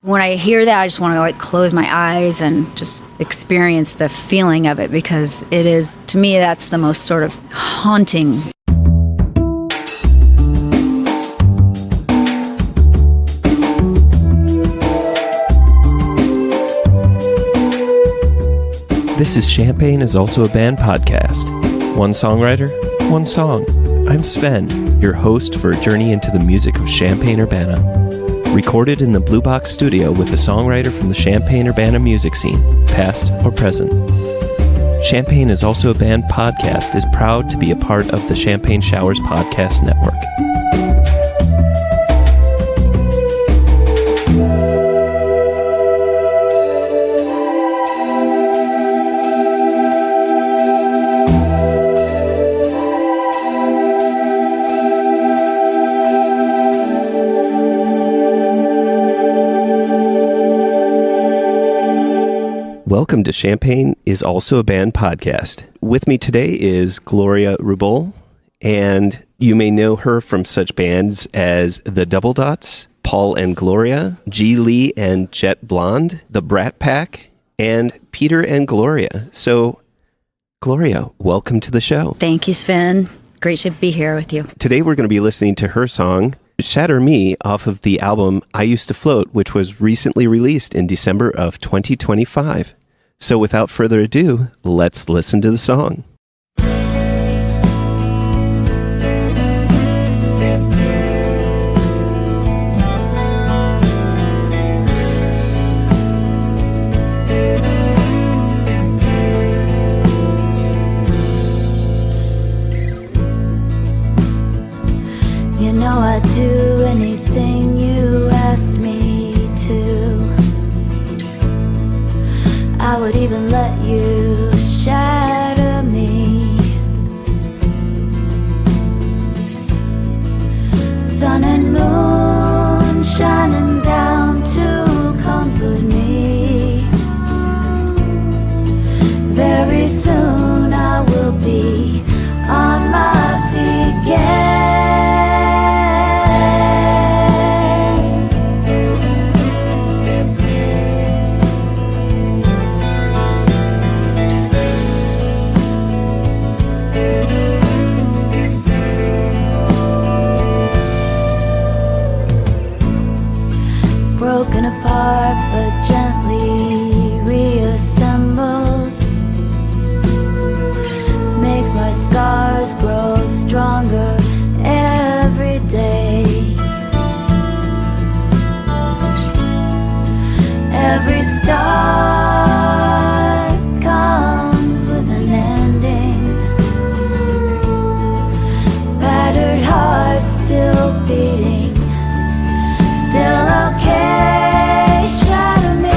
When I hear that, I just want to like close my eyes and just experience the feeling of it, because it is, to me, that's the most sort of haunting. This is Champaign is Also a Band podcast. One songwriter, one song. I'm Sven, your host for a journey into the music of Champaign-Urbana. Recorded in the Blue Box studio with a songwriter from the Champaign-Urbana music scene, past or present. Champaign is Also a Band podcast is proud to be a part of the Champaign Showers Podcast Network. Welcome to Champaign is Also a Band podcast. With me today is Gloria Roubal, and you may know her from such bands as The Double Dots, Paul and Gloria, G. Lee and Jet Blonde, The Brat Pack, and Peter and Gloria. So, Gloria, welcome to the show. Thank you, Sven. Great to be here with you. Today we're going to be listening to her song, Shatter Me, off of the album I Used to Float, which was recently released in December of 2025. So without further ado, let's listen to the song. You know I'd do anything you asked me to. I would even let you shatter me. Sun and moon shining down to comfort me. Very soon I will be on my feet again. Broken apart but gently reassembled, makes my scars grow stronger every day. Every start comes with an ending. Battered heart still beating, still okay. Shatter me.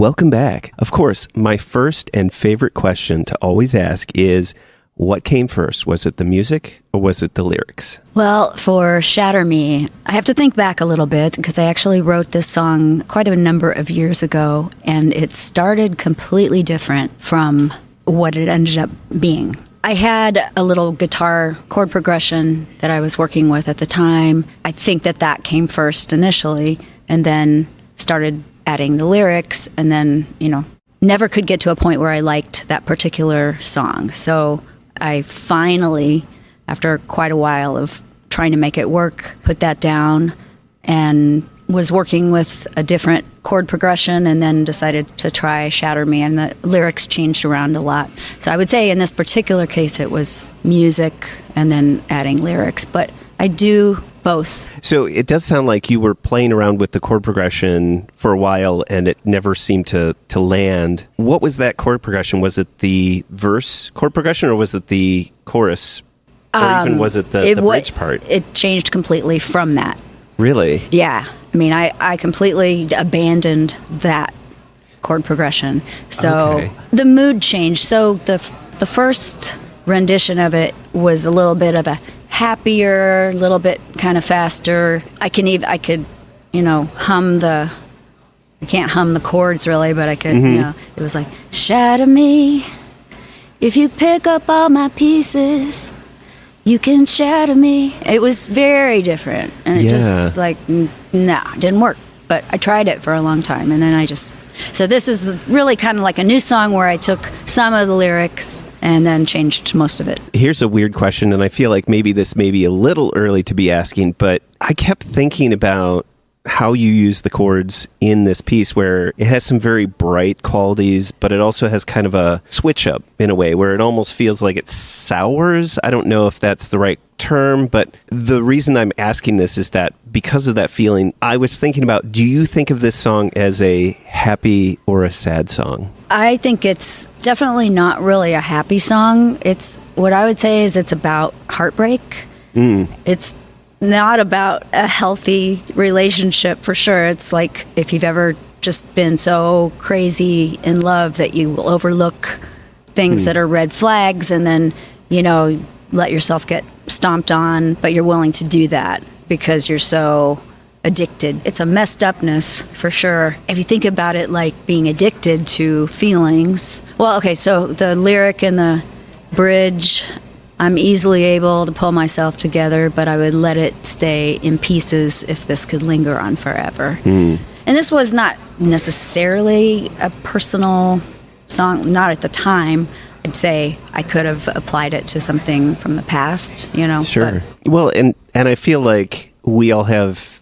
Welcome back. Of course, my first and favorite question to always ask is, what came first? Was it the music or was it the lyrics? Well, for Shatter Me, I have to think back a little bit because I actually wrote this song quite a number of years ago, and it started completely different from what it ended up being. I had a little guitar chord progression that I was working with at the time. I think that came first initially, and then started adding the lyrics, and then, never could get to a point where I liked that particular song. So I finally, after quite a while of trying to make it work, put that down and was working with a different chord progression, and then decided to try Shatter Me, and the lyrics changed around a lot. So I would say in this particular case it was music and then adding lyrics, but I do both. So it does sound like you were playing around with the chord progression for a while and it never seemed to land. What was that chord progression? Was it the verse chord progression or was it the chorus? Or even was it the bridge part? It changed completely from that. Really? Yeah. I mean, I completely abandoned that chord progression. So the mood changed. So the first rendition of it was a little bit of a happier, little bit kind of faster. I could hum I can't hum the chords really, but I could, it was like, shatter me. If you pick up all my pieces, you can shatter me. It was very different. And it just it didn't work. But I tried it for a long time. And then so this is really kind of like a new song where I took some of the lyrics and then changed most of it. Here's a weird question, and I feel like maybe this may be a little early to be asking, but I kept thinking about how you use the chords in this piece, where it has some very bright qualities, but it also has kind of a switch up in a way where it almost feels like it sours. I don't know if that's the right term, but the reason I'm asking this is that because of that feeling, I was thinking about, do you think of this song as a happy or a sad song? I think it's definitely not really a happy song. What I would say is it's about heartbreak. It's not about a healthy relationship for sure. It's like if you've ever just been so crazy in love that you will overlook things that are red flags and then, let yourself get stomped on, but you're willing to do that because you're so addicted. It's a messed upness for sure. If you think about it like being addicted to feelings. Well, okay, so the lyric and the bridge, I'm easily able to pull myself together, but I would let it stay in pieces if this could linger on forever. And this was not necessarily a personal song, not at the time. I'd say I could have applied it to something from the past, Sure. Well, and I feel like we all have,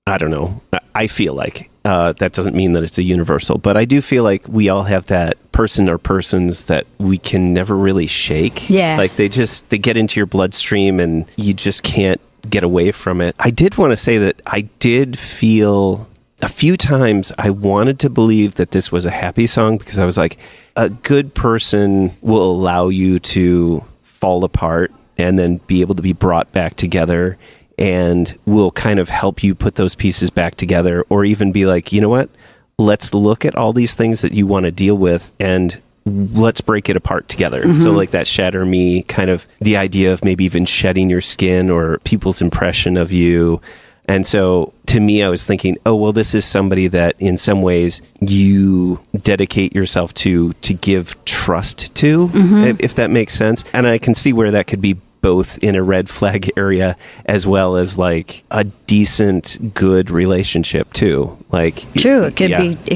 I don't know, I feel like, that doesn't mean that it's a universal, but I do feel like we all have that person or persons that we can never really shake. Yeah. Like they get into your bloodstream and you just can't get away from it. I did want to say that I did feel a few times I wanted to believe that this was a happy song because I was like, a good person will allow you to fall apart and then be able to be brought back together and will kind of help you put those pieces back together, or even be like, you know what, let's look at all these things that you want to deal with and let's break it apart together. So like that Shatter Me, kind of the idea of maybe even shedding your skin or people's impression of you. And so to me, I was thinking, oh, well, this is somebody that in some ways you dedicate yourself to give trust to, if that makes sense. And I can see where that could be both in a red flag area as well as like a decent, good relationship too. Like true, it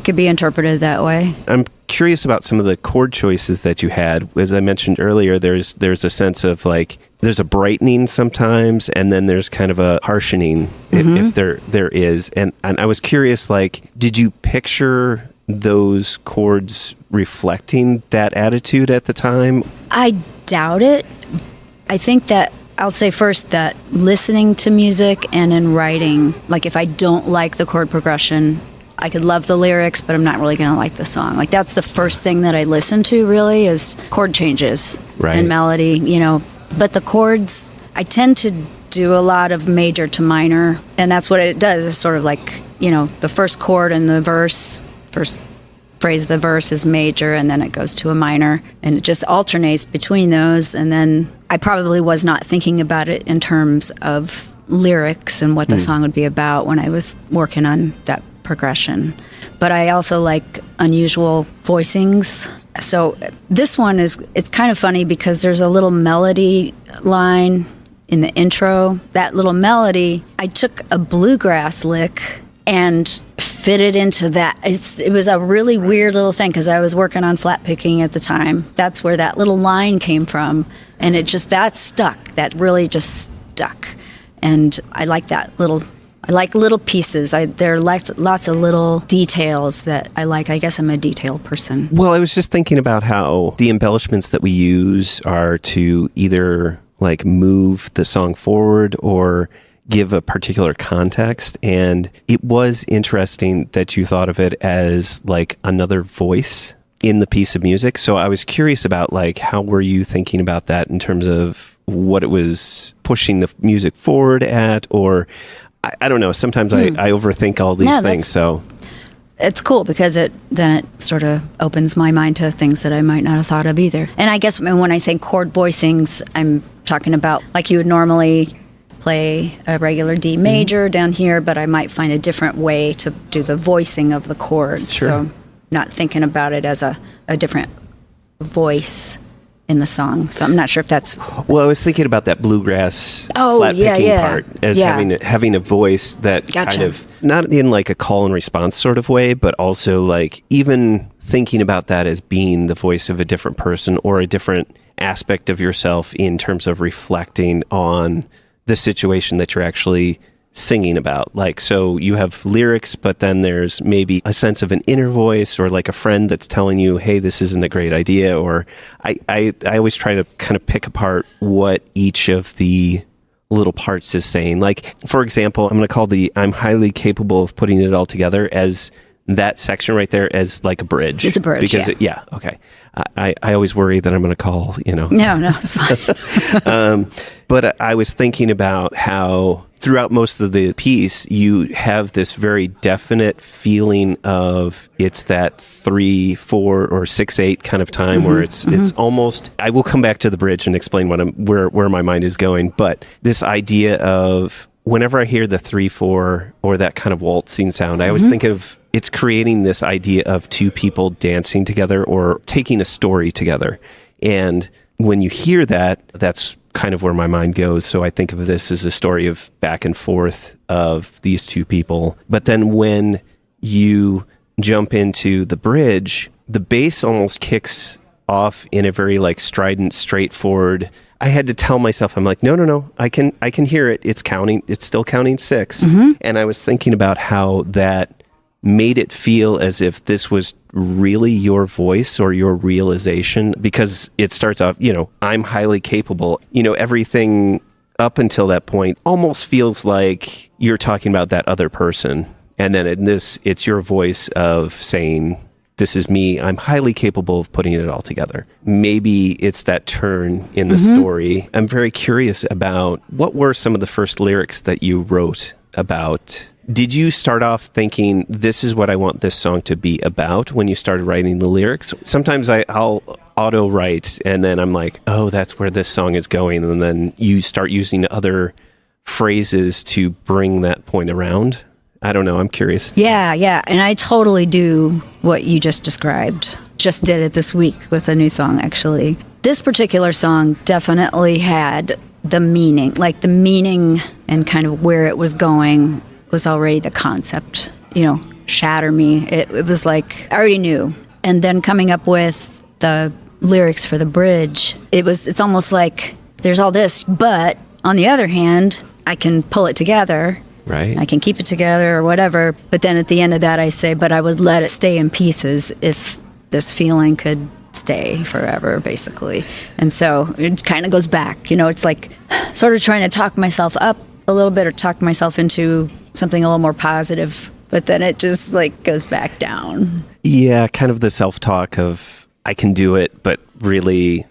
could be interpreted that way. I'm curious about some of the chord choices that you had. As I mentioned earlier, there's a sense of like there's a brightening sometimes, and then there's kind of a harshening if there is. And I was curious, like, did you picture those chords reflecting that attitude at the time? I doubt it. I think that I'll say first that listening to music and in writing, like if I don't like the chord progression, I could love the lyrics, but I'm not really going to like the song. Like that's the first thing that I listen to really is chord changes and melody, But the chords, I tend to do a lot of major to minor, and that's what it does. It's sort of like, the first chord in the verse, first phrase of the verse is major and then it goes to a minor, and it just alternates between those. And then I probably was not thinking about it in terms of lyrics and what the song would be about when I was working on that progression. But I also like unusual voicings. So this one it's kind of funny because there's a little melody line in the intro. That little melody, I took a bluegrass lick and fitted into that. It was a really weird little thing because I was working on flat picking at the time. That's where that little line came from. And that stuck. That really just stuck. And I like I like little pieces. There are lots of little details that I like. I guess I'm a detail person. Well, I was just thinking about how the embellishments that we use are to either like move the song forward or give a particular context. And it was interesting that you thought of it as like another voice in the piece of music. So I was curious about like, how were you thinking about that in terms of what it was pushing the music forward at, or I don't know. Sometimes I overthink all these things. So it's cool because then it sort of opens my mind to things that I might not have thought of either. And I guess when I say chord voicings, I'm talking about like you would normally play a regular D major down here, but I might find a different way to do the voicing of the chord. Sure. So not thinking about it as a different voice in the song. So I'm not sure if that's... Well, I was thinking about that bluegrass flat picking part as having a voice that kind of, not in like a call and response sort of way, but also like even thinking about that as being the voice of a different person or a different aspect of yourself in terms of reflecting on the situation that you're actually singing about. Like, so you have lyrics, but then there's maybe a sense of an inner voice or like a friend that's telling you, hey, this isn't a great idea. Or I always try to kind of pick apart what each of the little parts is saying. Like, for example, I'm going to call I'm highly capable of putting it all together as that section right there as like a bridge. It's a bridge, because okay. I always worry that I'm going to call, No, it's fine. But I was thinking about how throughout most of the piece, you have this very definite feeling of it's that 3/4 or 6/8 kind of time where it's almost. I will come back to the bridge and explain where my mind is going. But this idea of whenever I hear the 3/4 or that kind of waltzing sound, I always think of it's creating this idea of two people dancing together or taking a story together. And when you hear that, that's kind of where my mind goes. So I think of this as a story of back and forth of these two people. But then when you jump into the bridge, the bass almost kicks off in a very like strident, straightforward. I had to tell myself, I'm like, no, I can hear it. It's counting. It's still counting 6. And I was thinking about how that made it feel as if this was really your voice or your realization, because it starts off, I'm highly capable. Everything up until that point almost feels like you're talking about that other person. And then in this, it's your voice of saying, this is me. I'm highly capable of putting it all together. Maybe it's that turn in the story. I'm very curious about what were some of the first lyrics that you wrote about. Did you start off thinking, this is what I want this song to be about when you started writing the lyrics? Sometimes I'll auto write and then I'm like, oh, that's where this song is going. And then you start using other phrases to bring that point around. I don't know. I'm curious. Yeah. And I totally do what you just described. Just did it this week with a new song, actually. This particular song definitely had the meaning and kind of where it was going was already the concept, Shatter Me. It was like, I already knew. And then coming up with the lyrics for the bridge, it's almost like there's all this, but on the other hand, I can pull it together. Right. I can keep it together or whatever. But then at the end of that, I say, but I would let it stay in pieces if this feeling could stay forever, basically. And so it kind of goes back, it's like sort of trying to talk myself up a little bit or talk myself into something a little more positive, but then it just like goes back down. Yeah, kind of the self-talk of I can do it, but really,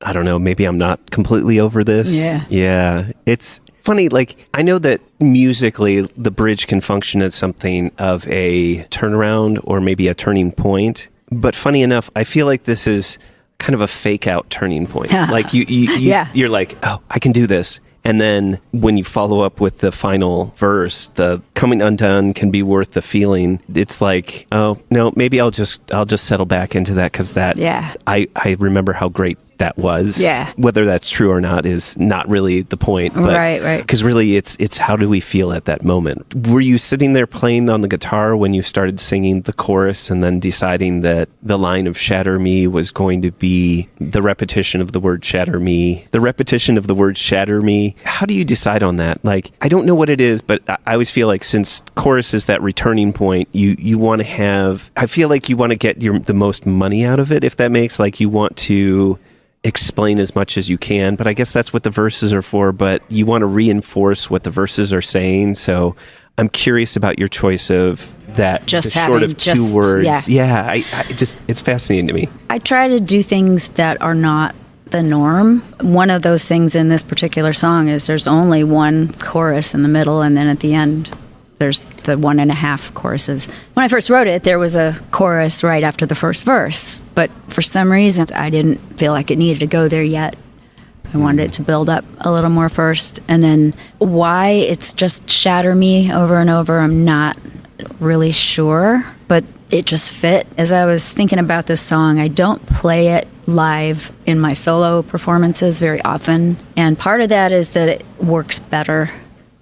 I don't know, maybe I'm not completely over this. Yeah. Yeah. It's funny, like, I know that musically the bridge can function as something of a turnaround or maybe a turning point. But funny enough, I feel like this is kind of a fake out turning point. Like you're like, oh, I can do this. And then when you follow up with the final verse, the coming undone can be worth the feeling. It's like, oh no, maybe I'll just settle back into that because that, I remember how great that was. Yeah. Whether that's true or not is not really the point. But, right. Because really, it's how do we feel at that moment? Were you sitting there playing on the guitar when you started singing the chorus and then deciding that the line of Shatter Me was going to be the repetition of the word Shatter Me? The repetition of the word Shatter Me. How do you decide on that? Like, I don't know what it is, but I always feel like since chorus is that returning point, you want to have, I feel like you want to get the most money out of it, if that makes, like, you want to explain as much as you can, but I guess that's what the verses are for, but you want to reinforce what the verses are saying. So I'm curious about your choice of that, just short of two words. Yeah, I just, it's fascinating to me. I try to do things that are not the norm. One of those things in this particular song is there's only one chorus in the middle, and then at the end there's the 1.5 choruses. When I first wrote it, there was a chorus right after the first verse, but for some reason, I didn't feel like it needed to go there yet. I wanted it to build up a little more first. And then why it's just Shatter Me over and over, I'm not really sure, but it just fit. As I was thinking about this song, I don't play it live in my solo performances very often. And part of that is that it works better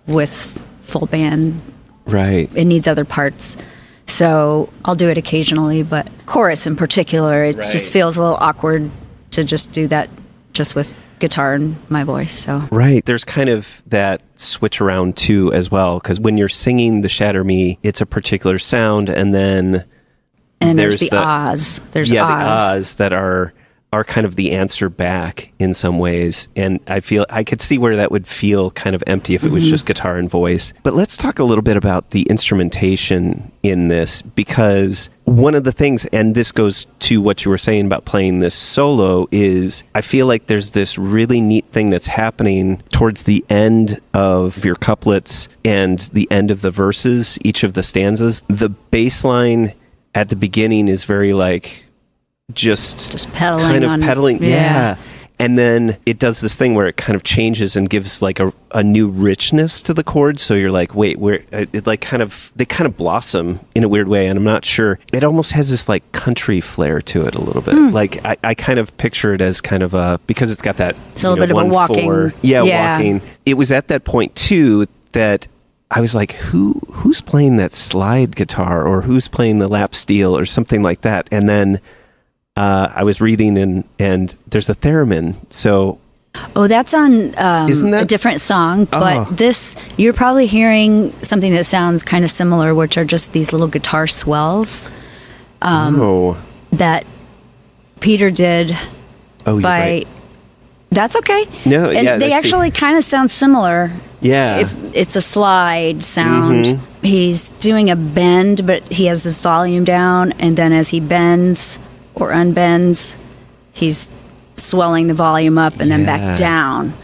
with full band. Right. It needs other parts. So I'll do it occasionally, but chorus in particular, it just feels a little awkward to just do that just with guitar and my voice. So right. There's kind of that switch around too as well, because when you're singing the Shatter Me, it's a particular sound, and then there's the ahs. There's the ahs that are kind of the answer back in some ways. And I feel I could see where that would feel kind of empty if it was just guitar and voice. But let's talk a little bit about the instrumentation in this, because one of the things, and this goes to what you were saying about playing this solo, is I feel like there's this really neat thing that's happening towards the end of your couplets and the end of the verses, each of the stanzas. The bass line at the beginning is very like, just pedaling kind of on, pedaling. Yeah. And then it does this thing where it kind of changes and gives like a new richness to the chords. So you're like, wait, where it like they kind of blossom in a weird way. And I'm not sure. It almost has this like country flair to it a little bit. Like I kind of picture it as kind of because it's got that, it's a little bit of a walking. Walking. It was at that point too that I was like, who's playing that slide guitar, or who's playing the lap steel or something like that. And then I was reading and there's a theremin. So, that's on isn't that a different song, but this, you're probably hearing something that sounds kind of similar, which are just these little guitar swells that Peter did. Oh, by right. That's okay. No, and they actually kind of sound similar. Yeah, if it's a slide sound. He's doing a bend, but he has this volume down, and then as he bends or unbends, he's swelling the volume up and then back down.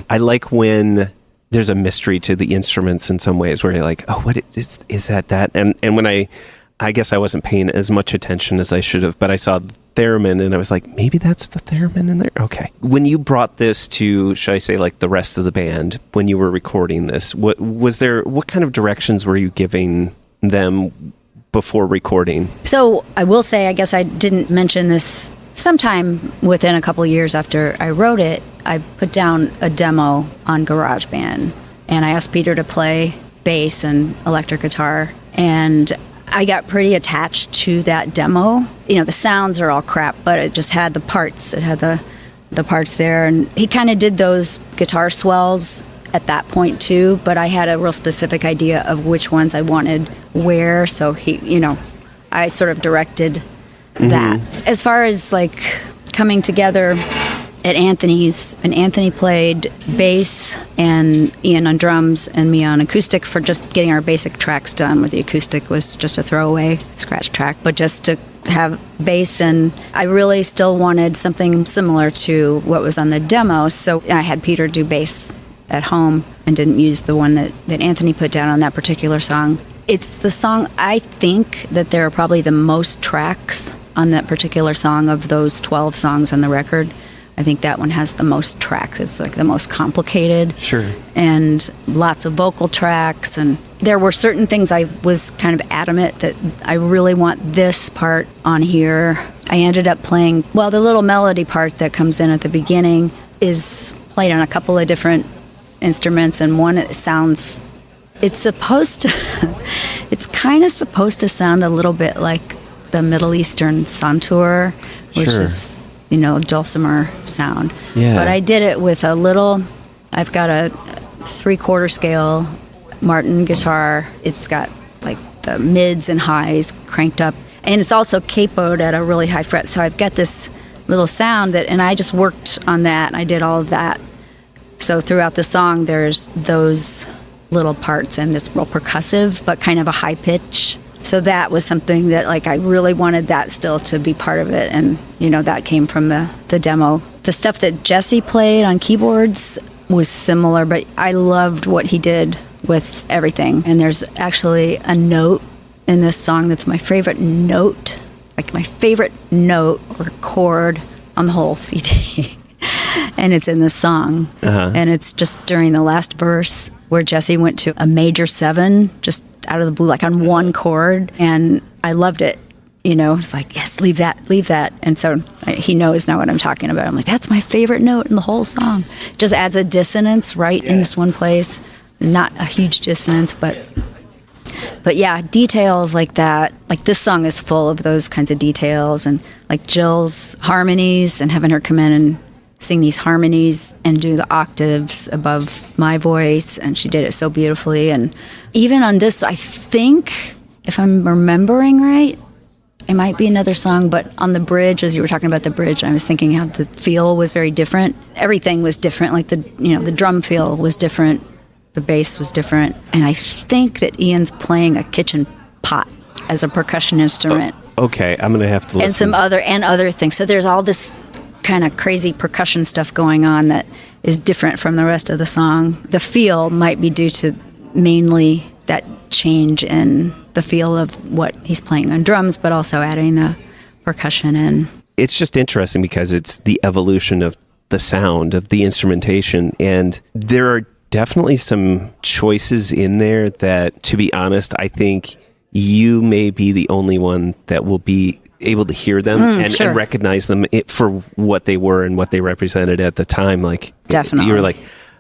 I like when there's a mystery to the instruments in some ways, where you're like, oh, what is that? And when I guess I wasn't paying as much attention as I should have, but I saw the theremin and I was like, maybe that's the theremin in there? Okay. When you brought this to, should I say, like the rest of the band, when you were recording this, what kind of directions were you giving them before recording? So I will say, I guess I didn't mention this, sometime within a couple of years after I wrote it, I put down a demo on GarageBand, and I asked Peter to play bass and electric guitar, and I got pretty attached to that demo. You know, the sounds are all crap, but it just had the parts. It had the parts there, and he kind of did those guitar swells at that point too, but I had a real specific idea of which ones I wanted where, so I sort of directed that. As far as like coming together at Anthony's, and Anthony played bass and Ian on drums and me on acoustic for just getting our basic tracks done, where the acoustic was just a throwaway scratch track, but just to have bass, and I really still wanted something similar to what was on the demo, so I had Peter do bass at home and didn't use the one that Anthony put down on that particular song. It's the song, I think that there are probably the most tracks on that particular song of those 12 songs on the record. I think that one has the most tracks. It's like the most complicated. Sure. And lots of vocal tracks. And there were certain things I was kind of adamant that I really want this part on here. I ended up playing, well, the little melody part that comes in at the beginning is played on a couple of different instruments, and one it sounds, it's kind of supposed to sound a little bit like the Middle Eastern santur, which is, dulcimer sound. Yeah. But I did it with I've got a 3/4 scale Martin guitar. It's got like the mids and highs cranked up, and it's also capoed at a really high fret. So I've got this little sound and I just worked on that. I did all of that. So throughout the song, there's those little parts, and it's real percussive, but kind of a high pitch. So that was something that, like, I really wanted that still to be part of it. And, that came from the demo. The stuff that Jesse played on keyboards was similar, but I loved what he did with everything. And there's actually a note in this song that's my favorite note, like my favorite note or chord on the whole CD. And it's in this song. Uh-huh. And it's just during the last verse where Jesse went to a major 7, just out of the blue, like on one chord. And I loved it. It's like, yes, leave that. And so he knows now what I'm talking about. I'm like, that's my favorite note in the whole song. Just adds a dissonance right in this one place. Not a huge dissonance, but yeah, details like that. Like, this song is full of those kinds of details, and like Jill's harmonies, and having her come in and sing these harmonies and do the octaves above my voice, and she did it so beautifully. And even on this, I think, if I'm remembering right, it might be another song, but on the bridge, as you were talking about the bridge, I was thinking how the feel was very different. Everything was different. Like, the drum feel was different. The bass was different. And I think that Ian's playing a kitchen pot as a percussion instrument. Oh, okay, I'm going to have to listen. And some other things. So there's all this kind of crazy percussion stuff going on that is different from the rest of the song. The feel might be due to mainly that change in the feel of what he's playing on drums, but also adding the percussion in. It's just interesting because it's the evolution of the sound, of the instrumentation, and there are definitely some choices in there that, to be honest, I think you may be the only one that will be able to hear them and recognize them for what they were and what they represented at the time. Like, definitely, you were like,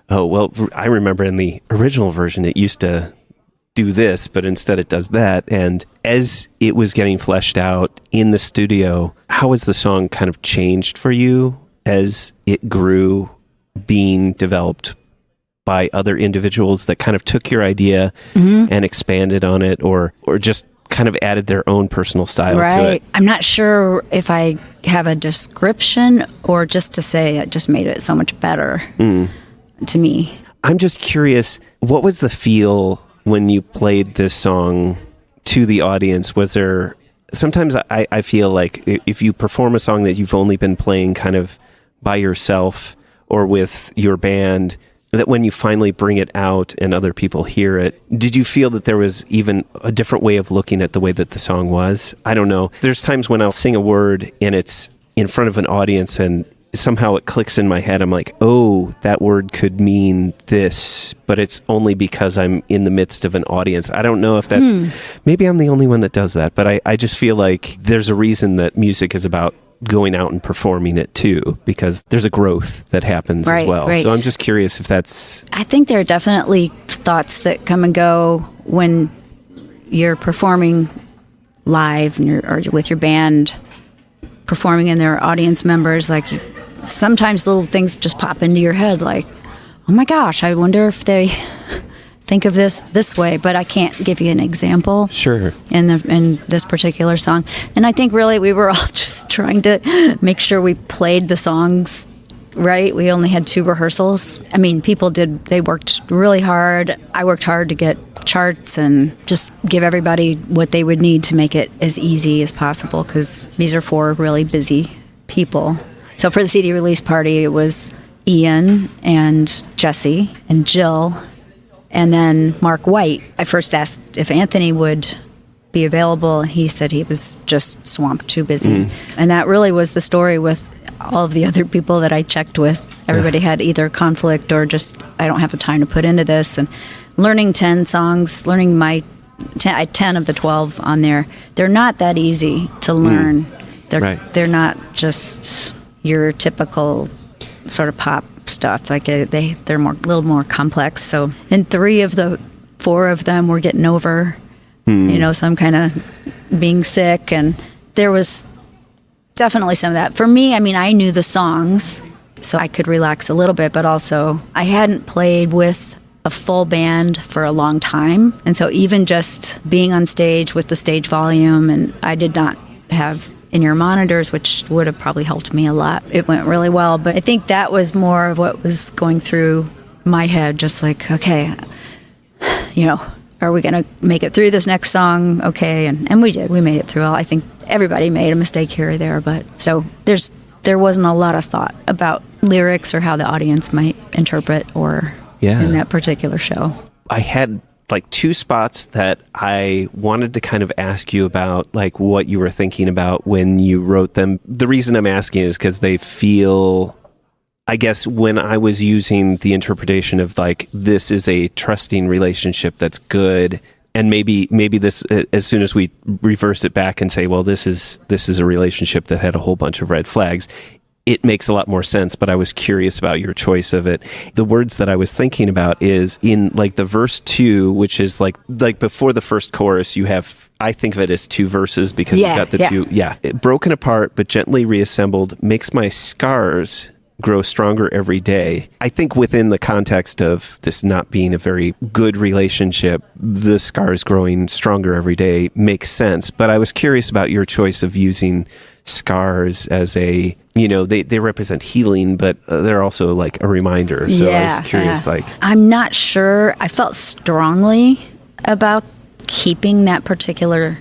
oh, well, I remember in the original version it used to do this, but instead it does that. And as it was getting fleshed out in the studio, how has the song kind of changed for you as it grew, being developed by other individuals that kind of took your idea and expanded on it, or just kind of added their own personal style to it? I'm not sure if I have a description or just to say it just made it so much better to me. I'm just curious, what was the feel when you played this song to the audience? Was there, sometimes I feel like if you perform a song that you've only been playing kind of by yourself or with your band, that when you finally bring it out and other people hear it, did you feel that there was even a different way of looking at the way that the song was? I don't know. There's times when I'll sing a word and it's in front of an audience and somehow it clicks in my head. I'm like, oh, that word could mean this, but it's only because I'm in the midst of an audience. I don't know if that's, maybe I'm the only one that does that, but I just feel like there's a reason that music is about going out and performing it too, because there's a growth that happens as well. Right. So I'm just curious if that's... I think there are definitely thoughts that come and go when you're performing live and or with your band, performing and there are audience members. Like, sometimes little things just pop into your head, like, oh my gosh, I wonder if they think of this way, but I can't give you an example. Sure. In this particular song. And I think really we were all just trying to make sure we played the songs right. We only had 2 rehearsals. I mean, they worked really hard. I worked hard to get charts and just give everybody what they would need to make it as easy as possible, because these are 4 really busy people. So for the CD release party, it was Ian and Jesse and Jill, and then Mark White. I first asked if Anthony would be available. He said he was just swamped, too busy. And that really was the story with all of the other people that I checked with. Everybody had either conflict or just, I don't have the time to put into this. And learning 10 songs, learning my 10 of the 12 on there, they're not that easy to learn. They're not just your typical sort of pop stuff. Like they're more, a little more complex. So, and 3 of the 4 of them were getting over, some kind of being sick, and there was definitely some of that. For me, I mean, I knew the songs, so I could relax a little bit, but also I hadn't played with a full band for a long time, and so even just being on stage with the stage volume, and I did not have in-ear monitors, which would have probably helped me a lot. It went really well, but I think that was more of what was going through my head, just like, okay, are we going to make it through this next song? Okay, and we did. We made it through. I think everybody made a mistake here or there, but so there wasn't a lot of thought about lyrics or how the audience might interpret or in that particular show. I had like 2 spots that I wanted to kind of ask you about, like what you were thinking about when you wrote them. The reason I'm asking is because they feel, I guess when I was using the interpretation of like, this is a trusting relationship that's good, and maybe this, as soon as we reverse it back and say, well, this is a relationship that had a whole bunch of red flags, it makes a lot more sense. But I was curious about your choice of it. The words that I was thinking about is in like the verse 2, which is like before the first chorus, you have, I think of it as 2 verses because you've got the 2. Yeah. Broken apart, but gently reassembled, makes my scars grow stronger every day. I think within the context of this not being a very good relationship, the scars growing stronger every day makes sense. But I was curious about your choice of using scars as a, they represent healing, but they're also like a reminder. So I was curious, I'm not sure. I felt strongly about keeping that particular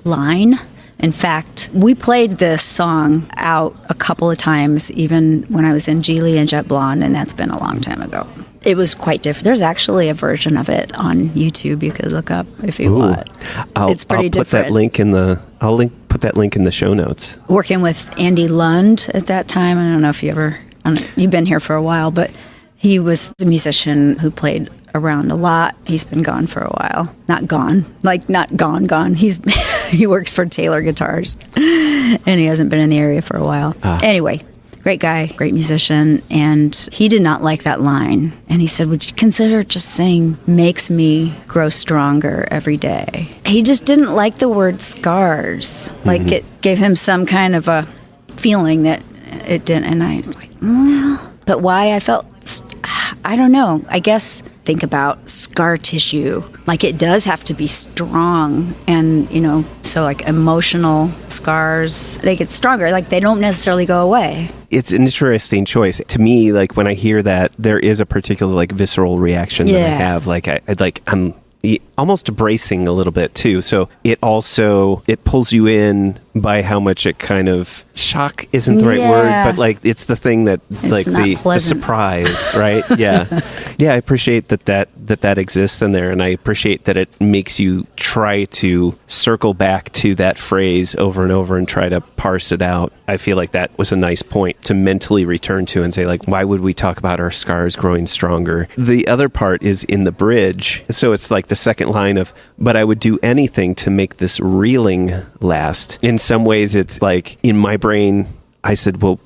line. In fact, we played this song out a couple of times, even when I was in Geely and Jet Blonde, and that's been a long time ago. It was quite different. There's actually a version of it on YouTube you could look up if you want. It's pretty different. I'll put that link in the show notes. Working with Andy Lund at that time, I don't know if you've been here for a while, but he was a musician who played around a lot. He's been gone for a while. Not gone. Like, not gone. He works for Taylor Guitars, and he hasn't been in the area for a while. Anyway, great guy, great musician, and he did not like that line. And he said, would you consider just saying, makes me grow stronger every day? He just didn't like the word scars. Like, it gave him some kind of a feeling that it didn't. And I was like, well, but why I felt, I don't know. I guess think about scar tissue. Like, it does have to be strong, and so like emotional scars, they get stronger. Like, they don't necessarily go away. It's an interesting choice to me. Like, when I hear that, there is a particular like visceral reaction that I have. Like, I'm almost bracing a little bit too. So it pulls you in by how much it kind of, shock isn't the right word, but like it's the thing that it's like the surprise, right? Yeah. I appreciate that exists in there, and I appreciate that it makes you try to circle back to that phrase over and over and try to parse it out. I feel like that was a nice point to mentally return to and say, like, why would we talk about our scars growing stronger? The other part is in the bridge. So it's like the second line of, but I would do anything to make this reeling last. In some ways, it's like in my brain, I said, well,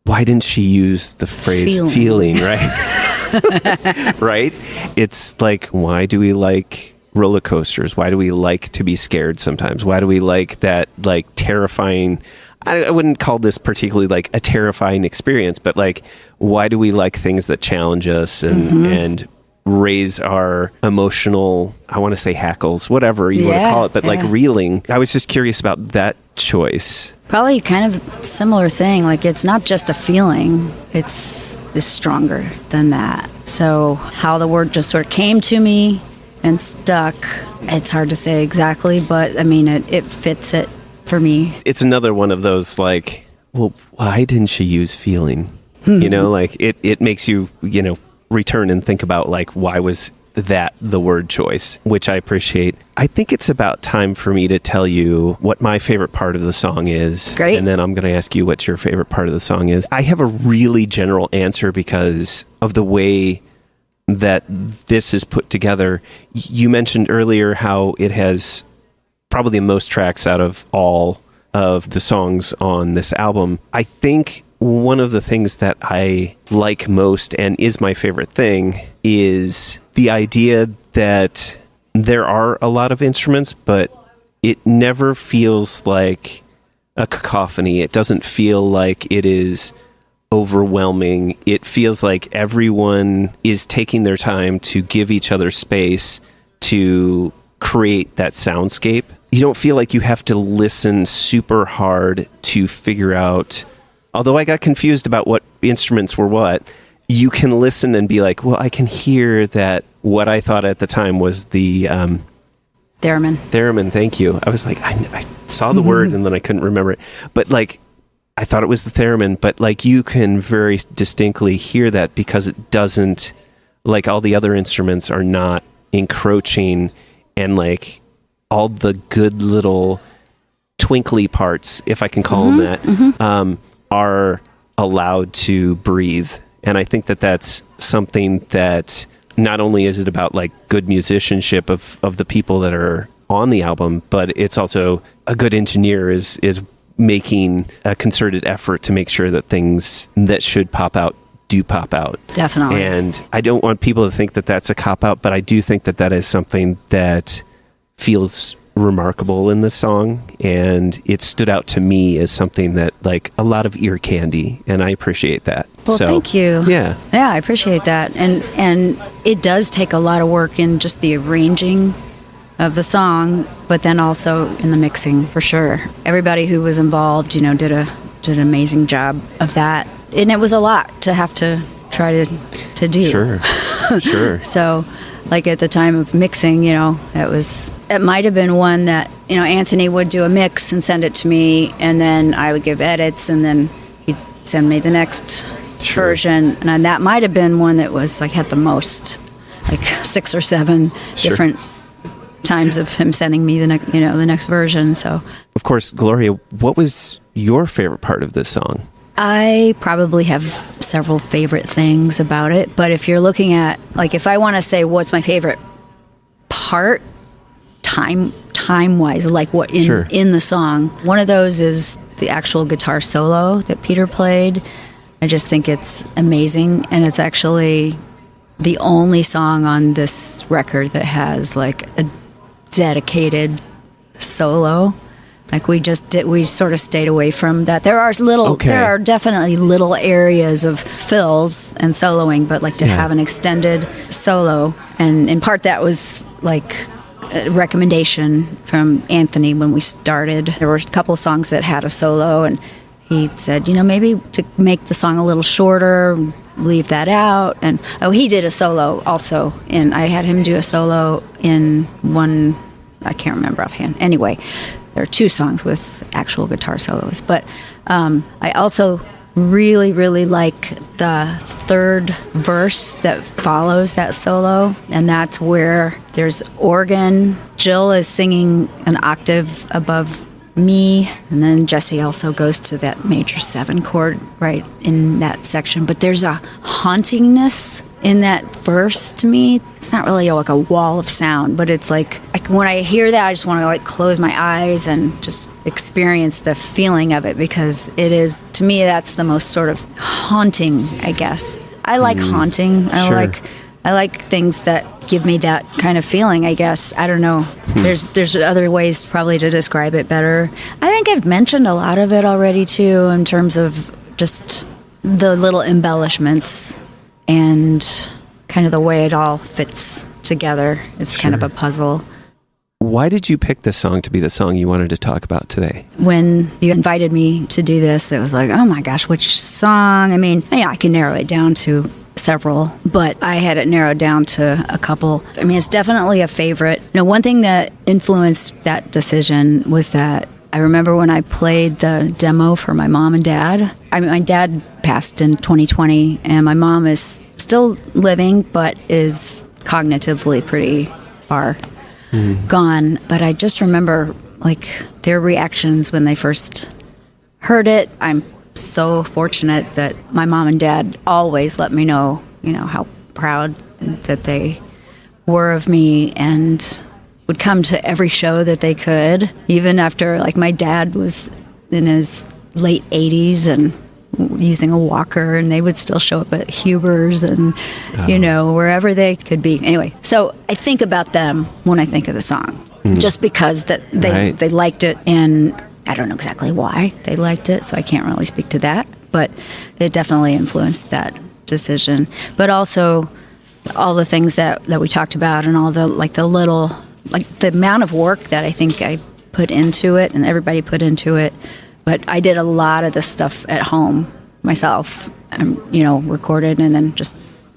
why didn't she use the phrase feeling, right? Right? It's like, why do we like roller coasters? Why do we like to be scared sometimes? Why do we like that, like, terrifying? I wouldn't call this particularly like a terrifying experience, but like, why do we like things that challenge us and raise our emotional, I want to say hackles, whatever you want to call it, but like reeling. I was just curious about that choice. Probably kind of similar thing. Like, it's not just a feeling, it's stronger than that. So how the word just sort of came to me and stuck, it's hard to say exactly, but I mean, it fits it for me. It's another one of those like, well, why didn't she use feeling? You know, like it makes you, you know, return and think about like, why was that the word choice, which I appreciate. I think it's about time for me to tell you what my favorite part of the song is. Great. And then I'm going to ask you what your favorite part of the song is. I have a really general answer because of the way that this is put together. You mentioned earlier how it has probably the most tracks out of all of the songs on this album. I think one of the things that I like most and is my favorite thing is the idea that there are a lot of instruments, but it never feels like a cacophony. It doesn't feel like it is overwhelming. It feels like everyone is taking their time to give each other space to create that soundscape. You don't feel like you have to listen super hard to figure out, although I got confused about what instruments were what, you can listen and be like, well, I can hear that what I thought at the time was the Theremin. Theremin, thank you. I was like, I saw the word and then I couldn't remember it. But like, I thought it was the theremin, but like you can very distinctly hear that because it doesn't, like all the other instruments are not encroaching, and like all the good little twinkly parts, if I can call them that, are allowed to breathe. And I think that that's something that not only is it about like good musicianship of the people that are on the album, but it's also a good engineer is making a concerted effort to make sure that things that should pop out do pop out. Definitely. And I don't want people to think that that's a cop-out, but I do think that that is something that feels remarkable in this song, and it stood out to me as something that like a lot of ear candy, and I appreciate that. Well, so, thank you. Yeah, I appreciate that, and it does take a lot of work in just the arranging of the song, but then also in the mixing for sure. Everybody who was involved, you know, did an amazing job of that, and it was a lot to have to try to do. Sure. So, like at the time of mixing, you know, it might have been one that, you know, Anthony would do a mix and send it to me, and then I would give edits, and then he'd send me the next version. And then that might have been one that was like had the most, like 6 or 7 different times of him sending me the next version. So, of course, Gloria, what was your favorite part of this song? I probably have several favorite things about it, but if you're looking at, like, if I want to say what's my favorite part, time-wise, like what in the song, one of those is the actual guitar solo that Peter played. I just think it's amazing, and it's actually the only song on this record that has like a dedicated solo. Like we sort of stayed away from that. There are definitely little areas of fills and soloing, but like to have an extended solo, and in part that was like a recommendation from Anthony when we started. There were a couple of songs that had a solo, and he said, you know, maybe to make the song a little shorter, leave that out. And he did a solo also, and I had him do a solo in one, I can't remember offhand. Anyway, there are 2 songs with actual guitar solos. But I also really, really like the third verse that follows that solo, and that's where there's organ. Jill is singing an octave above me, and then Jesse also goes to that major 7 chord right in that section. But there's a hauntingness in that verse to me. It's not really like a wall of sound, but it's like when I hear that, I just want to like close my eyes and just experience the feeling of it, because it is, to me, that's the most sort of haunting, I guess. I like haunting. I like things that give me that kind of feeling, I guess. I don't know. There's other ways probably to describe it better. I think I've mentioned a lot of it already too, in terms of just the little embellishments and kind of the way it all fits together. It's kind of a puzzle. Why did you pick this song to be the song you wanted to talk about today? When you invited me to do this, it was like, oh my gosh, which song? I mean, yeah, I can narrow it down to several, but I had it narrowed down to a couple. I mean, it's definitely a favorite. One thing that influenced that decision was that I remember when I played the demo for my mom and dad. I mean, my dad passed in 2020, and my mom is still living, but is cognitively pretty far gone. But I just remember, like, their reactions when they first heard it. I'm so fortunate that my mom and dad always let me know, how proud that they were of me, and would come to every show that they could, even after, like, my dad was in his late 80s and using a walker, and they would still show up at Huber's and, wherever they could be. Anyway, so I think about them when I think of the song, just because that they liked it, and I don't know exactly why they liked it, so I can't really speak to that, but it definitely influenced that decision. But also all the things that we talked about, and all the, like, the little, like, the amount of work that I think I put into it and everybody put into it. But I did a lot of this stuff at home myself, recorded and then just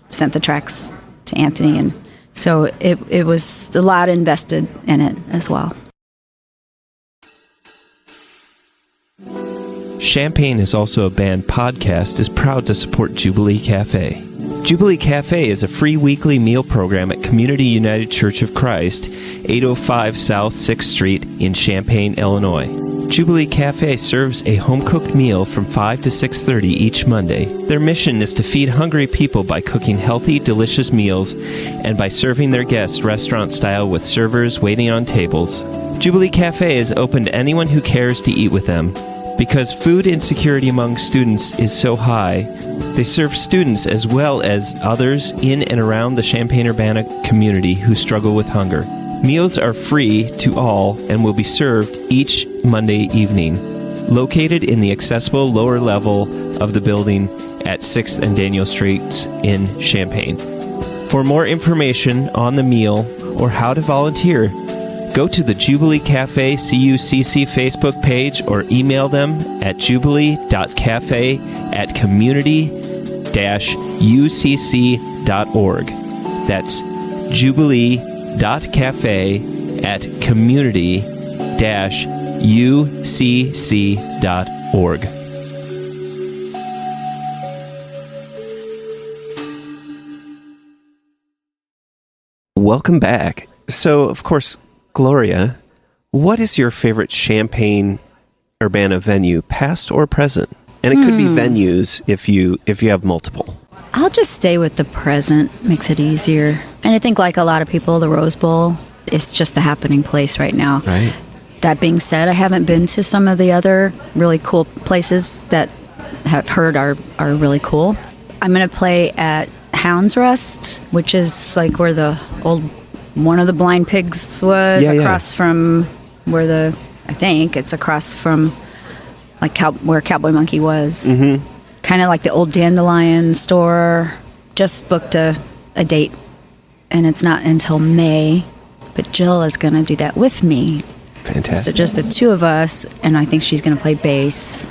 sent the tracks to Anthony. And so it was a lot invested in it as well. Champaign is also a Band podcast is proud to support Jubilee Cafe. Jubilee Cafe is a free weekly meal program at Community United Church of Christ, 805 South 6th Street in Champaign, Illinois. Jubilee Cafe serves a home-cooked meal from 5 to 6:30 each Monday. Their mission is to feed hungry people by cooking healthy, delicious meals and by serving their guests restaurant-style with servers waiting on tables. Jubilee Cafe is open to anyone who cares to eat with them. Because food insecurity among students is so high, they serve students as well as others in and around the Champaign-Urbana community who struggle with hunger. Meals are free to all and will be served each Monday evening, located in the accessible lower level of the building at 6th and Daniel Streets in Champaign. For more information on the meal or how to volunteer, go to the Jubilee Cafe CUCC Facebook page or email them at jubilee.cafe@community-ucc.org. That's jubilee.cafe@community-ucc.org. Welcome back. So, of course, Gloria, what is your favorite Champaign-Urbana venue, past or present? And it could be venues if you have multiple. I'll just stay with the present, makes it easier. And I think, like a lot of people, the Rose Bowl is just the happening place right now. Right. That being said, I haven't been to some of the other really cool places that I've heard are really cool. I'm going to play at Hound's Rest, which is like where the old one of the Blind Pigs was, across from where I think it's across from like where Cowboy Monkey was. Mm-hmm. Kind of like the old Dandelion store. Just booked a date, and it's not until May, but Jill is going to do that with me. Fantastic. So just the two of us, and I think she's going to play bass,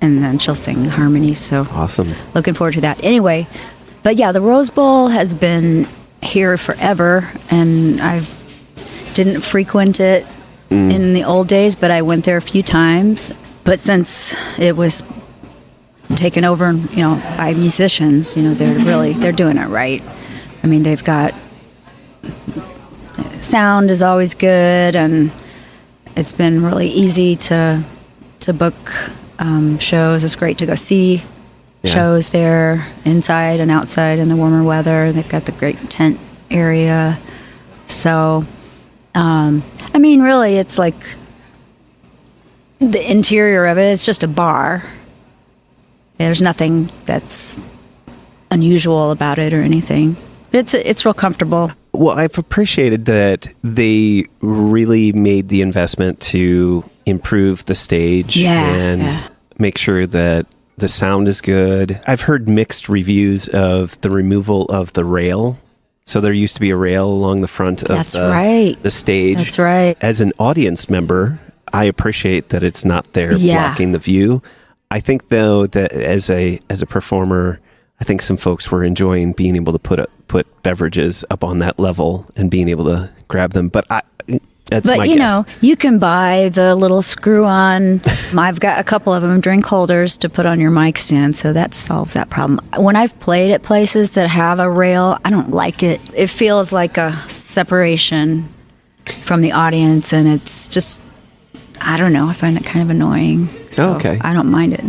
and then she'll sing harmonies. So awesome. Looking forward to that. Anyway, but yeah, the Rose Bowl has been here forever, and I didn't frequent it in the old days, but I went there a few times. But since it was taken over, by musicians, they're doing it right. I mean, they've got sound is always good, and it's been really easy to book shows. It's great to go see shows there, inside and outside in the warmer weather. They've got the great tent area. So, I mean, really, it's like the interior of it, it's just a bar. There's nothing that's unusual about it or anything. It's real comfortable. Well, I've appreciated that they really made the investment to improve the stage and make sure that the sound is good. I've heard mixed reviews of the removal of the rail. So there used to be a rail along the front of the stage. That's right. As an audience member, I appreciate that it's not there blocking the view. I think, though, that as a performer, I think some folks were enjoying being able to put beverages up on that level and being able to grab them. But That's But my you guess. know, you can buy the little screw-on. I've got a couple of them, drink holders to put on your mic stand, so that solves that problem. When I've played at places that have a rail, I don't like it. It feels like a separation from the audience, and it's just, I don't know, I find it kind of annoying. So Okay. I don't mind it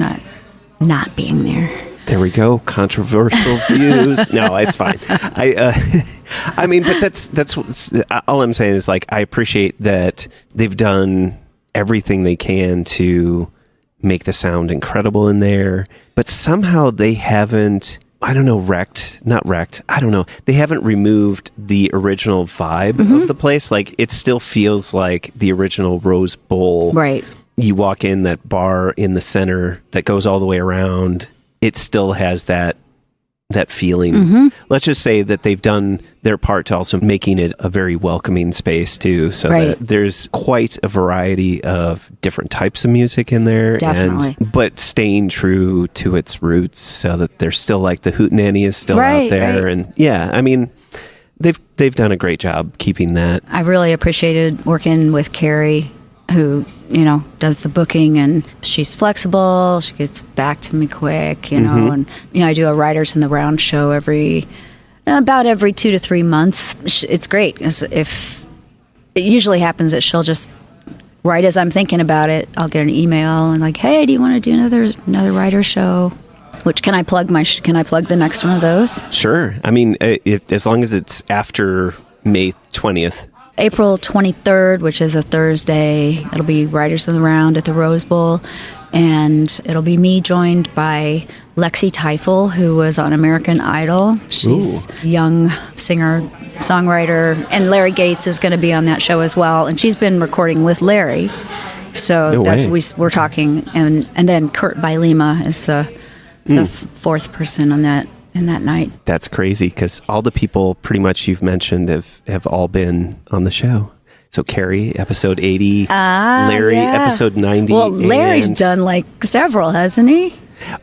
not being there. There we go. Controversial views. No, it's fine. I mean, but that's all I'm saying is, like, I appreciate that they've done everything they can to make the sound incredible in there, but somehow they haven't, I don't know, I don't know. They haven't removed the original vibe of the place. Like, it still feels like the original Rose Bowl. Right. You walk in that bar in the center that goes all the way around. It still has that feeling. Let's just say that they've done their part to also making it a very welcoming space too. So that there's quite a variety of different types of music in there. Definitely. But staying true to its roots so that there's still, like, the hootenanny is still out there. Right. And yeah, I mean, they've done a great job keeping that. I really appreciated working with Carrie, who, you know, does the booking, and she's flexible. She gets back to me quick, you know, and, you know, I do a Writers in the Round show about every 2 to 3 months. It's great. If it usually happens that she'll just, right as I'm thinking about it, I'll get an email and, like, hey, do you want to do another writer show? Which, can I plug the next one of those? Sure. I mean, as long as it's after May 20th. April 23rd, which is a Thursday, it'll be Writers in the Round at the Rose Bowl, and it'll be me joined by Lexi Teifel, who was on American Idol. She's a young singer, songwriter, and Larry Gates is going to be on that show as well, and she's been recording with Larry. So we're talking, and then Kurt Bailima is the fourth person on that. In that night. That's crazy, because all the people pretty much you've mentioned have all been on the show. So Carrie, episode 80, Larry, episode 90. Well, Larry's done like several, hasn't he?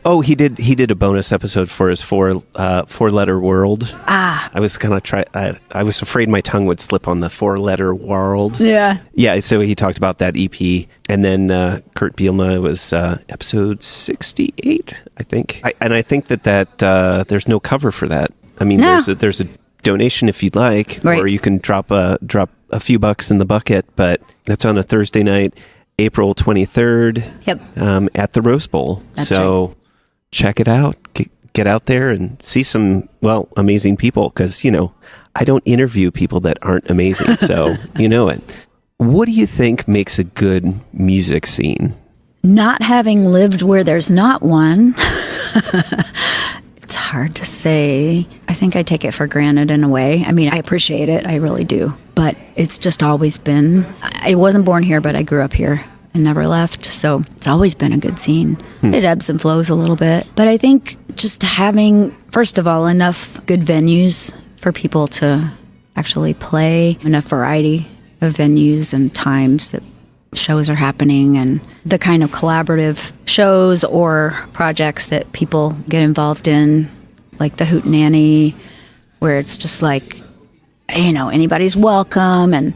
Oh, he did a bonus episode for his four-letter world. I was gonna try. I was afraid my tongue would slip on the four-letter world. Yeah. So he talked about that EP, and then Kurt Bielma was episode 68, I think. I think that there's no cover for that. I mean, there's a donation if you'd like, or you can drop a few bucks in the bucket. But that's on a Thursday night. April 23rd at the Rose Bowl. That's so check it out. Get out there and see some, amazing people, because, you know, I don't interview people that aren't amazing. So you know it. What do you think makes a good music scene? Not having lived where there's not one. It's hard to say. I think I take it for granted in a way. I mean, I appreciate it. I really do. But it's just always been, I wasn't born here, but I grew up here and never left. So it's always been a good scene. It ebbs and flows a little bit. But I think just having, first of all, enough good venues for people to actually play, enough variety of venues and times that shows are happening, and the kind of collaborative shows or projects that people get involved in, like the Hootenanny, where it's just like, you know, anybody's welcome. And,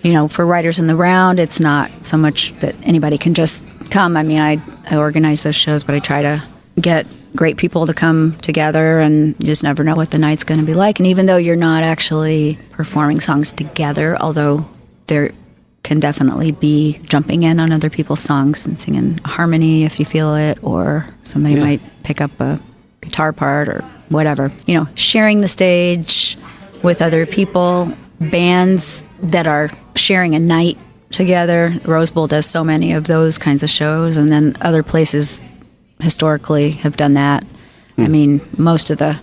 you know, for Writers in the Round, it's not so much that anybody can just come. I mean, I organize those shows, but I try to get great people to come together, and you just never know what the night's going to be like. And even though you're not actually performing songs together, although there can definitely be jumping in on other people's songs and singing a harmony if you feel it, or somebody might pick up a guitar part or whatever. You know, sharing the stage with other people, bands that are sharing a night together. Rose Bowl does so many of those kinds of shows, and then other places historically have done that. I mean, most of the,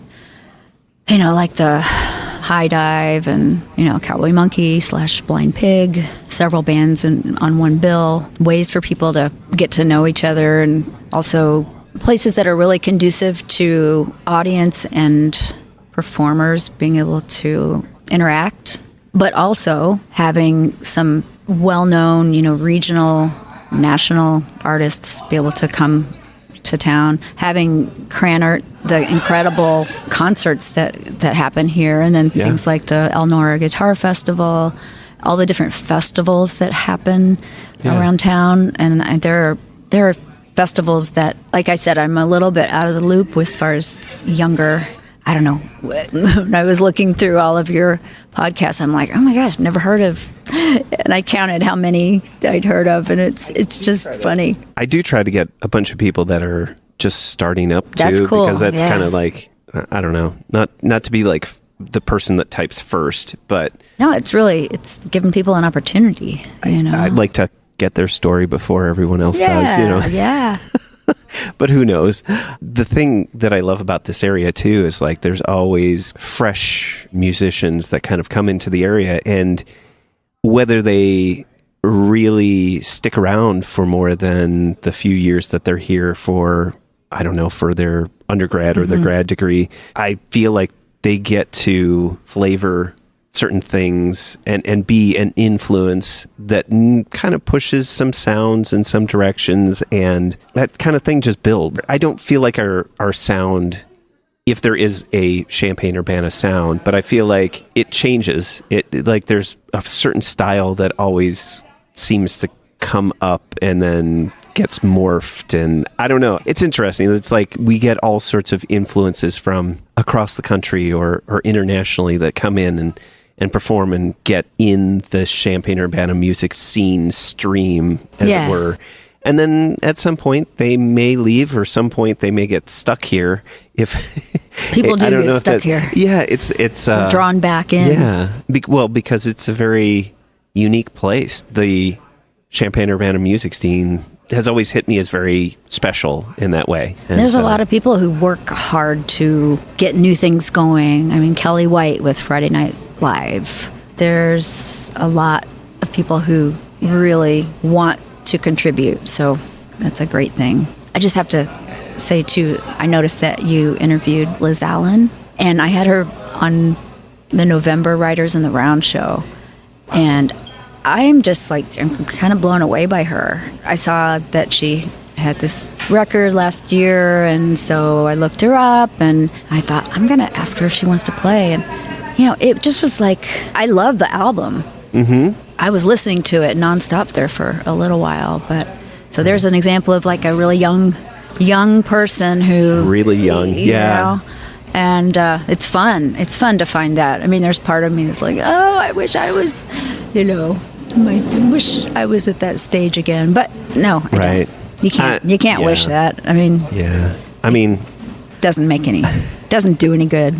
you know, like the High Dive and, you know, Cowboy Monkey / Blind Pig, several bands on one bill, ways for people to get to know each other, and also places that are really conducive to audience and performers being able to interact, but also having some well-known, you know, regional, national artists be able to come to town, having Krannert, the incredible concerts that happen here, and then things like the Elnora Guitar Festival, all the different festivals that happen around town. And there are festivals that, like I said, I'm a little bit out of the loop as far as younger. I don't know. When I was looking through all of your podcasts, I'm like, oh my gosh, never heard of. And I counted how many I'd heard of, and it's just funny. I do try to get a bunch of people that are just starting up too, that's cool. Because that's kind of like, I don't know, not to be like the person that types first, but no, it's giving people an opportunity. I'd like to get their story before everyone else does. Yeah. But who knows? The thing that I love about this area too is like there's always fresh musicians that kind of come into the area, and whether they really stick around for more than the few years that they're here for, I don't know, for their undergrad or their grad degree, I feel like they get to flavor certain things and be an influence that kind of pushes some sounds in some directions, and that kind of thing just builds. I don't feel like our sound, if there is a Champaign-Urbana sound, but I feel like it changes. It like there's a certain style that always seems to come up and then gets morphed, and I don't know. It's interesting. It's like we get all sorts of influences from across the country or internationally that come in and perform and get in the Champaign-Urbana music scene stream, as it were. And then at some point they may leave, or some point they may get stuck here. If people do get stuck here. Yeah, it's drawn back in. Yeah. Because it's a very unique place. The Champaign-Urbana music scene has always hit me as very special in that way. And there's a lot of people who work hard to get new things going. I mean, Kelly White with Friday Night Live. There's a lot of people who really want to contribute, so that's a great thing. I just have to say too, I noticed that you interviewed Liz Allen, and I had her on the November Writers in the Round show, and I'm just like, I'm kind of blown away by her. I saw that she had this record last year, and so I looked her up, and I thought, I'm going to ask her if she wants to play. And, it just was like, I love the album. Mm-hmm. I was listening to it nonstop there for a little while, but so there's an example of like a really young person who... Really young, yeah. And it's fun. It's fun to find that. I mean, there's part of me that's like, oh, I wish I was, I wish I was at that stage again. But no, I don't. You can't wish that. I mean, doesn't do any good.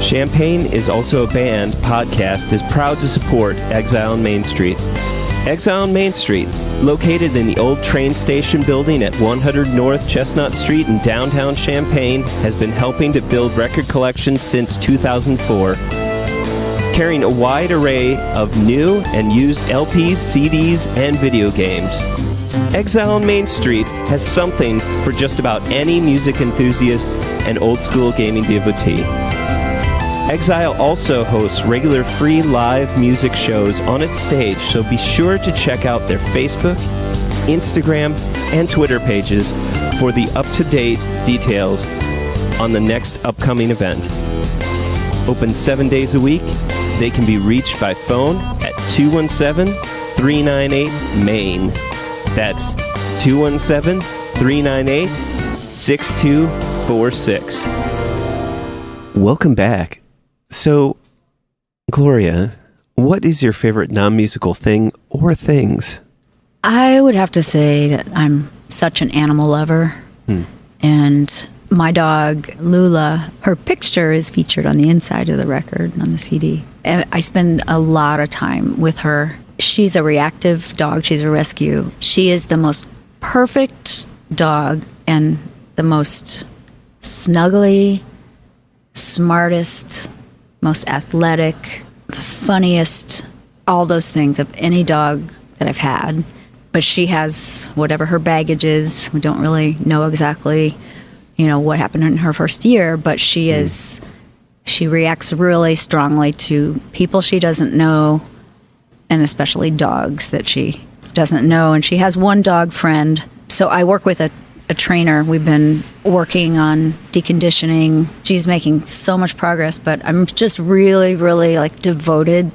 Champaign is Also a Band podcast is proud to support Exile on Main Street. Exile on Main Street, located in the old train station building at 100 North Chestnut Street in downtown Champaign, has been helping to build record collections since 2004. Carrying a wide array of new and used LPs, CDs, and video games. Exile on Main Street has something for just about any music enthusiast and old-school gaming devotee. Exile also hosts regular free live music shows on its stage, so be sure to check out their Facebook, Instagram, and Twitter pages for the up-to-date details on the next upcoming event. Open 7 days a week, they can be reached by phone at 217-398-MAIN. That's 217-398-6246. Welcome back. So, Gloria, what is your favorite non-musical thing or things? I would have to say that I'm such an animal lover. And my dog, Lula, her picture is featured on the inside of the record, on the CD. And I spend a lot of time with her. She's a reactive dog. She's a rescue. She is the most perfect dog and the most snuggly, smartest, most athletic, funniest, all those things of any dog that I've had. But she has whatever her baggage is. We don't really know exactly, what happened in her first year, but she reacts really strongly to people she doesn't know, and especially dogs that she doesn't know. And she has one dog friend. So I work with a a trainer. We've been working on deconditioning. She's making so much progress, but I'm just really, really like devoted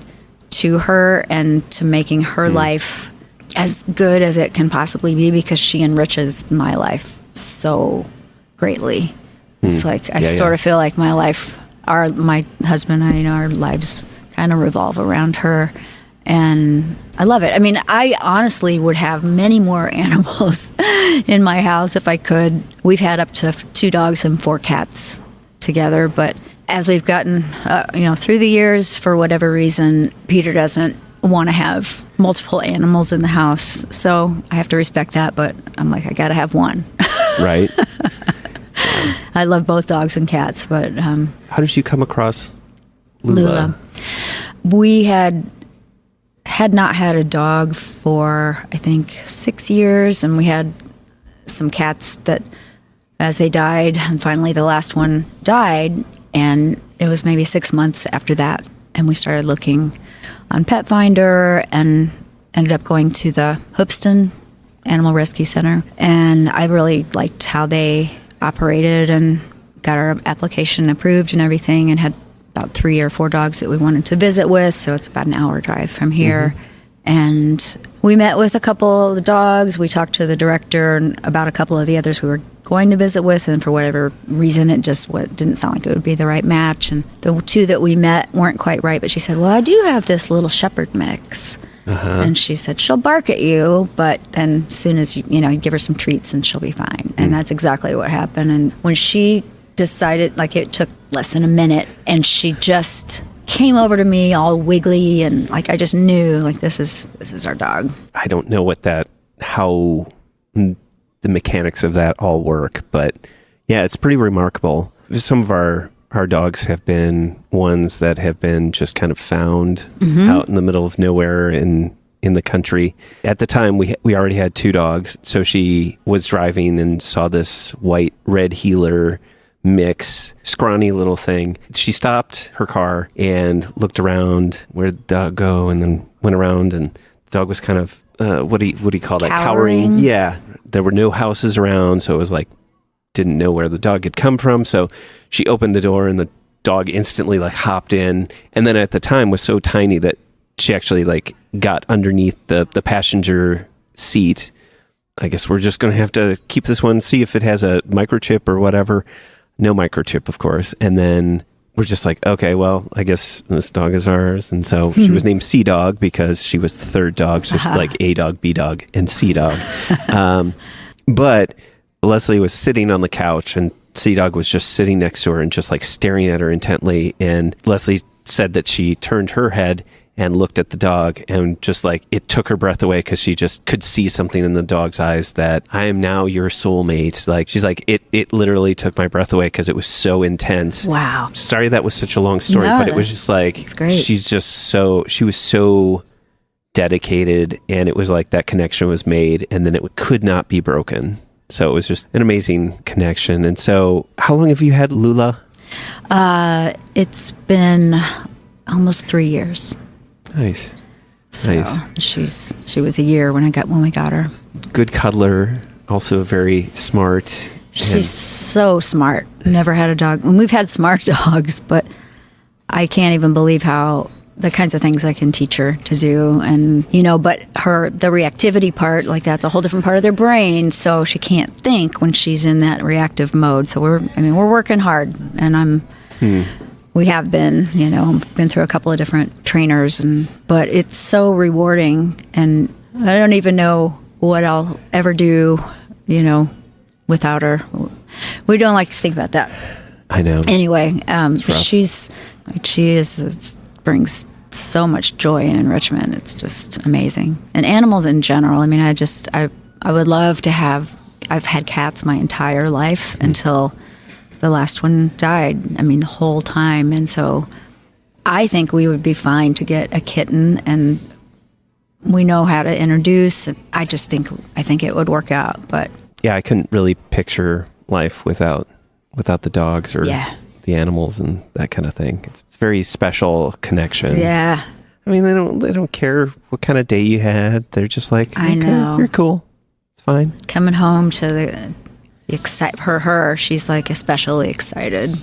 to her and to making her life as good as it can possibly be, because she enriches my life so greatly. It's like I sort of feel like my life, my husband and I, our lives kind of revolve around her, and I love it. I mean, I honestly would have many more animals in my house if I could. We've had up to 2 dogs and 4 cats together, but as we've gotten, through the years, for whatever reason, Peter doesn't want to have multiple animals in the house. So I have to respect that, but I'm like, I got to have one. Right. I love both dogs and cats, but... How did you come across Lula? We had not had a dog for, I think, 6 years, and we had some cats that, as they died, and finally the last one died, and it was maybe 6 months after that, and we started looking on Pet Finder and ended up going to the Hoopston Animal Rescue Center, and I really liked how they operated and got our application approved and everything, and had about 3 or 4 dogs that we wanted to visit with, so it's about an hour drive from here. And we met with a couple of the dogs. We talked to the director and about a couple of the others we were going to visit with, and for whatever reason, it just didn't sound like it would be the right match. And the 2 that we met weren't quite right, but she said, well, I do have this little shepherd mix. And she said, she'll bark at you, but then as soon as you give her some treats and she'll be fine. And that's exactly what happened. And when she decided, like, it took less than a minute, and she just came over to me all wiggly, and like I just knew, like, this is our dog. I don't know how the mechanics of that all work, but yeah, it's pretty remarkable. Some of our dogs have been ones that have been just kind of found out in the middle of nowhere in the country. At the time, we already had 2 dogs, so she was driving and saw this white-red heeler mix, scrawny little thing. She stopped her car and looked around, where'd the dog go, and then went around, and the dog was kind of, what do you call that? Cowering. Yeah. There were no houses around, so it was like, didn't know where the dog had come from. So she opened the door, and the dog instantly like hopped in. And then at the time was so tiny that she actually like got underneath the passenger seat. I guess we're just going to have to keep this one, see if it has a microchip or whatever. No microchip, of course. And then we're just like, okay, well, I guess this dog is ours. And so she was named Sea Dog because she was the 3rd dog. So she's like A Dog, B Dog, and Sea Dog. But Leslie was sitting on the couch, and Sea Dog was just sitting next to her and just like staring at her intently. And Leslie said that she turned her head and looked at the dog, and just like it took her breath away, because she just could see something in the dog's eyes that I am now your soulmate. Like, she's like, it literally took my breath away because it was so intense. Wow. Sorry that was such a long story, but it was just like, it's great. She was so dedicated, and it was like that connection was made, and then it could not be broken. So it was just an amazing connection. And so how long have you had Lula? It's been almost 3 years. Nice. So nice. She was a year when we got her. Good cuddler, also very smart. She's so smart. Never had a dog. And we've had smart dogs, but I can't even believe how the kinds of things I can teach her to do. And, but the reactivity part, like, that's a whole different part of their brain. So she can't think when she's in that reactive mode. So we're working hard, and we have been, been through a couple of different trainers, but it's so rewarding, and I don't even know what I'll ever do, without her. We don't like to think about that. I know. Anyway, she brings so much joy and enrichment. It's just amazing. And animals in general. I mean, I would love to have. I've had cats my entire life until the last one died. I mean, the whole time. And so I think we would be fine to get a kitten, and we know how to introduce. I think it would work out. But yeah, I couldn't really picture life without the dogs or the animals and that kind of thing. It's a very special connection. Yeah. I mean, they don't care what kind of day you had. They're just like, I know. You're cool. It's fine. Coming home to she's like especially excited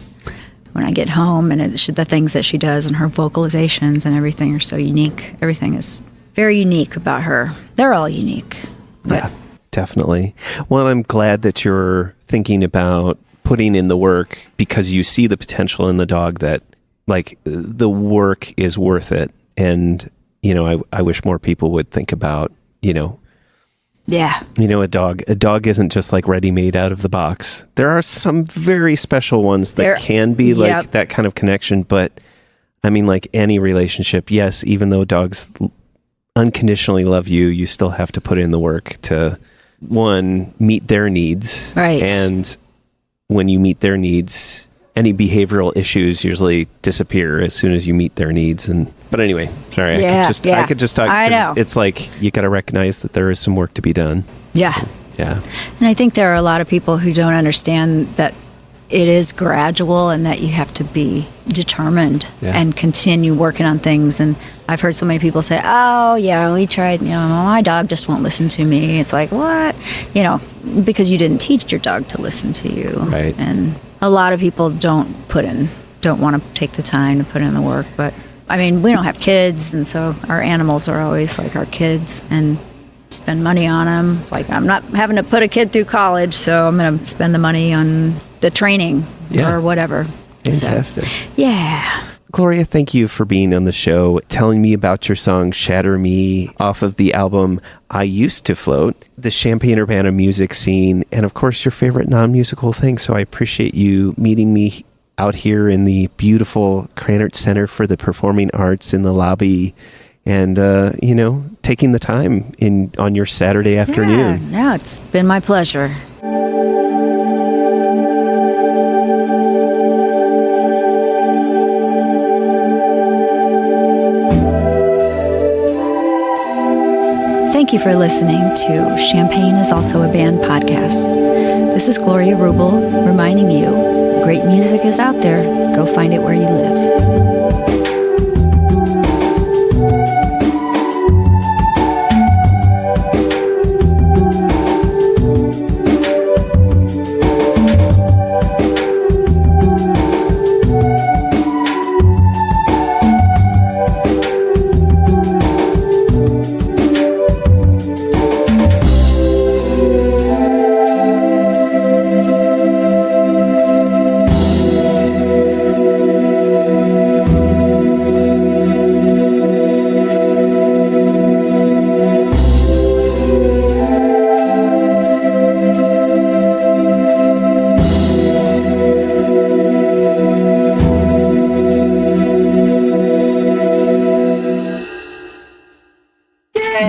when I get home, and the things that she does and her vocalizations and everything are so unique. Everything is very unique about her. They're all unique. Yeah, definitely. Well, I'm glad that you're thinking about putting in the work because you see the potential in the dog, that like the work is worth it. And, you know, I wish more people would think about, you know, a dog isn't just like ready-made out of the box. There are some very special ones that can be like that kind of connection. But I mean, like any relationship, yes, even though dogs unconditionally love you, you still have to put in the work to, one, meet their needs. Right. And when you meet their needs, any behavioral issues usually disappear as soon as you meet their needs. But anyway, sorry, I could just talk. I know. It's like you got to recognize that there is some work to be done. Yeah. So, yeah. And I think there are a lot of people who don't understand that it is gradual and that you have to be determined and continue working on things. And I've heard so many people say, oh, yeah, we tried, my dog just won't listen to me. It's like, what? Because you didn't teach your dog to listen to you. Right. And a lot of people don't want to take the time to put in the work. But, I mean, we don't have kids, and so our animals are always like our kids, and spend money on them. Like, I'm not having to put a kid through college, so I'm going to spend the money on the training or whatever. Fantastic. So, yeah. Gloria, thank you for being on the show, telling me about your song Shatter Me off of the album I Used to Float, the Champaign-Urbana music scene, and of course your favorite non-musical thing. So I appreciate you meeting me out here in the beautiful Krannert Center for the Performing Arts in the lobby, and taking the time on your Saturday afternoon. Yeah, it's been my pleasure. Thank you for listening to Champaign is Also a Band podcast. This is Gloria Roubal reminding you, great music is out there. Go find it where you live.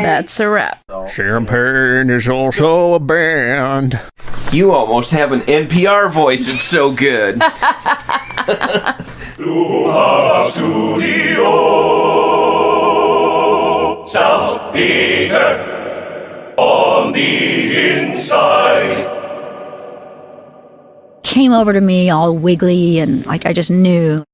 That's a wrap. Champaign is also a band. You almost have an NPR voice. It's so good. Lula Studio, South Peter, on the inside. Came over to me all wiggly and like I just knew.